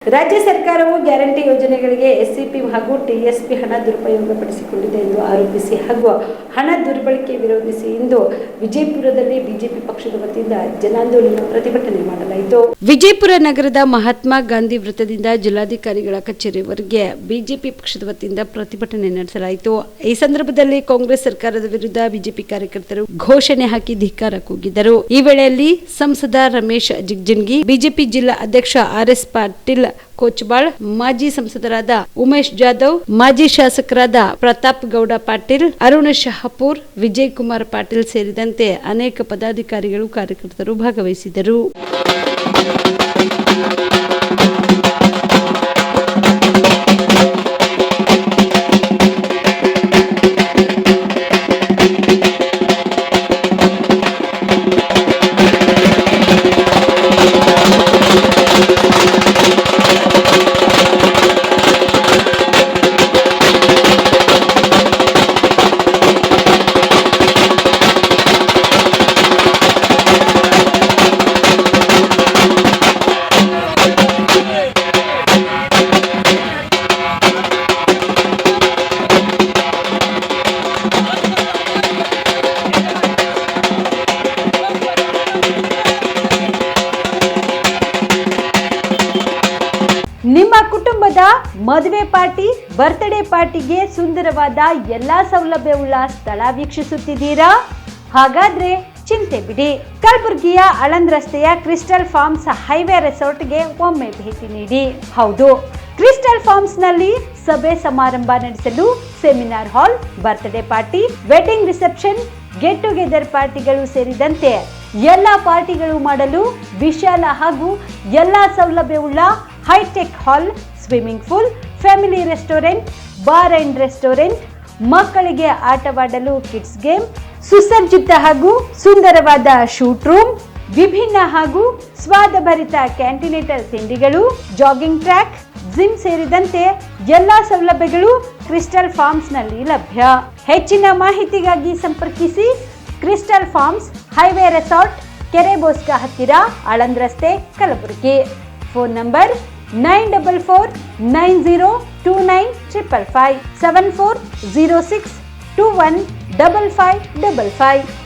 ರಾಜ್ಯ ಸರ್ಕಾರವು ಗ್ಯಾರಂಟಿ ಯೋಜನೆಗಳಿಗೆ ಎಸ್ಸಿಪಿ ಹಾಗೂ ಟಿಎಸ್ಪಿ ಹಣ ದುರುಪಯೋಗಪಡಿಸಿಕೊಂಡಿದೆ ಎಂದು ಆರೋಪಿಸಿ ಹಾಗೂ ಹಣ ದುರ್ಬಳಕೆ ವಿರೋಧಿಸಿ ಇಂದು ವಿಜಯಪುರದಲ್ಲಿ ಬಿಜೆಪಿ ಪಕ್ಷದ ವತಿಯಿಂದ ಜನಾಂದೋಲನ ಪ್ರತಿಭಟನೆ ಮಾಡಲಾಯಿತು. ವಿಜಯಪುರ ನಗರದ ಮಹಾತ್ಮ ಗಾಂಧಿ ವೃತ್ತದಿಂದ ಜಿಲ್ಲಾಧಿಕಾರಿಗಳ ಕಚೇರಿವರೆಗೆ ಬಿಜೆಪಿ ಪಕ್ಷದ ವತಿಯಿಂದ ಪ್ರತಿಭಟನೆ ನಡೆಸಲಾಯಿತು. ಈ ಸಂದರ್ಭದಲ್ಲಿ ಕಾಂಗ್ರೆಸ್ ಸರ್ಕಾರದ ವಿರುದ್ಧ ಬಿಜೆಪಿ ಕಾರ್ಯಕರ್ತರು ಘೋಷಣೆ ಹಾಕಿ ಧಿಕ್ಕಾರ ಕೂಗಿದರು. ಈ ವೇಳೆಯಲ್ಲಿ ಸಂಸದ ರಮೇಶ್ ಜಿಗಜಿಣಗಿ, ಬಿಜೆಪಿ ಜಿಲ್ಲಾ ಅಧ್ಯಕ್ಷ ಆರ್.ಎಸ್. ಪಾಟೀಲ್ ಕೋಚಬಾಳ್, ಮಾಜಿ ಸಂಸದರಾದ ಉಮೇಶ್ ಜಾಧವ್, ಮಾಜಿ ಶಾಸಕರಾದ ಪ್ರತಾಪ್ ಗೌಡ ಪಾಟೀಲ್, ಅರುಣ್ ಶಹಾಪುರ್, ವಿಜಯ್ ಕುಮಾರ್ ಪಾಟೀಲ್ ಸೇರಿದಂತೆ ಅನೇಕ ಪದಾಧಿಕಾರಿಗಳು ಕಾರ್ಯಕರ್ತರು ಭಾಗವಹಿಸಿದರು. ನಿಮ್ಮ ಕುಟುಂಬದ ಮದುವೆ ಪಾರ್ಟಿ, ಬರ್ತ್ಡೇ ಪಾರ್ಟಿಗೆ ಸುಂದರವಾದ ಎಲ್ಲಾ ಸೌಲಭ್ಯವುಳ್ಳ ಸ್ಥಳ ವೀಕ್ಷಿಸುತ್ತಿದ್ದೀರಾ? ಹಾಗಾದ್ರೆ ಚಿಂತೆ ಬಿಡಿ. ಕಲಬುರಗಿಯ ಆಳಂದ್ ರಸ್ತೆಯ ಕ್ರಿಸ್ಟಲ್ ಫಾರ್ಮ್ಸ್ ಹೈವೇ ರೆಸಾರ್ಟ್ಗೆ ಒಮ್ಮೆ ಭೇಟಿ ನೀಡಿ. ಹೌದು, ಕ್ರಿಸ್ಟಲ್ ಫಾರ್ಮ್ಸ್ ನಲ್ಲಿ ಸಭೆ ಸಮಾರಂಭ ನಡೆಸಲು seminar hall, birthday party, wedding reception, get together ಪಾರ್ಟಿಗಳು ಸೇರಿದಂತೆ ಎಲ್ಲಾ ಪಾರ್ಟಿಗಳು ಮಾಡಲು ವಿಶಾಲ ಹಾಗೂ ಎಲ್ಲಾ ಸೌಲಭ್ಯವುಳ್ಳ high tech hall, swimming pool, family restaurant, bar and restaurant, ಮಕ್ಕಳಿಗೆ ಆಟವಾಡಲು ಕಿಡ್ಸ್ ಗೇಮ್, ಸುಸಜ್ಜಿತ ಹಾಗೂ ಸುಂದರವಾದ ಶೂಟ್ ರೂಮ್, ವಿಭಿನ್ನ ಹಾಗೂ ಸ್ವಾದಭರಿತ ಕ್ಯಾಂಟಿನೆಂಟಲ್ ತಿಂಡಿಗಳು, ಜಾಗಿಂಗ್ ಟ್ರ್ಯಾಕ್, ಜಿಮ್ ಸೇರಿದಂತೆ ಎಲ್ಲಾ ಸೌಲಭ್ಯಗಳು ಕ್ರಿಸ್ಟಲ್ ಫಾರ್ಮ್ಸ್ ನಲ್ಲಿ ಲಭ್ಯ. ಹೆಚ್ಚಿನ ಮಾಹಿತಿಗಾಗಿ ಸಂಪರ್ಕಿಸಿ ಕ್ರಿಸ್ಟಲ್ ಫಾರ್ಮ್ಸ್ ಹೈವೇ ರೆಸಾರ್ಟ್, ಕೆರೆಬೋಸ್ಕ ಹತ್ತಿರ, ಆಳಂದ್ ರಸ್ತೆ, ಕಲಬುರಗಿ. Phone number 9490295555 7406215555.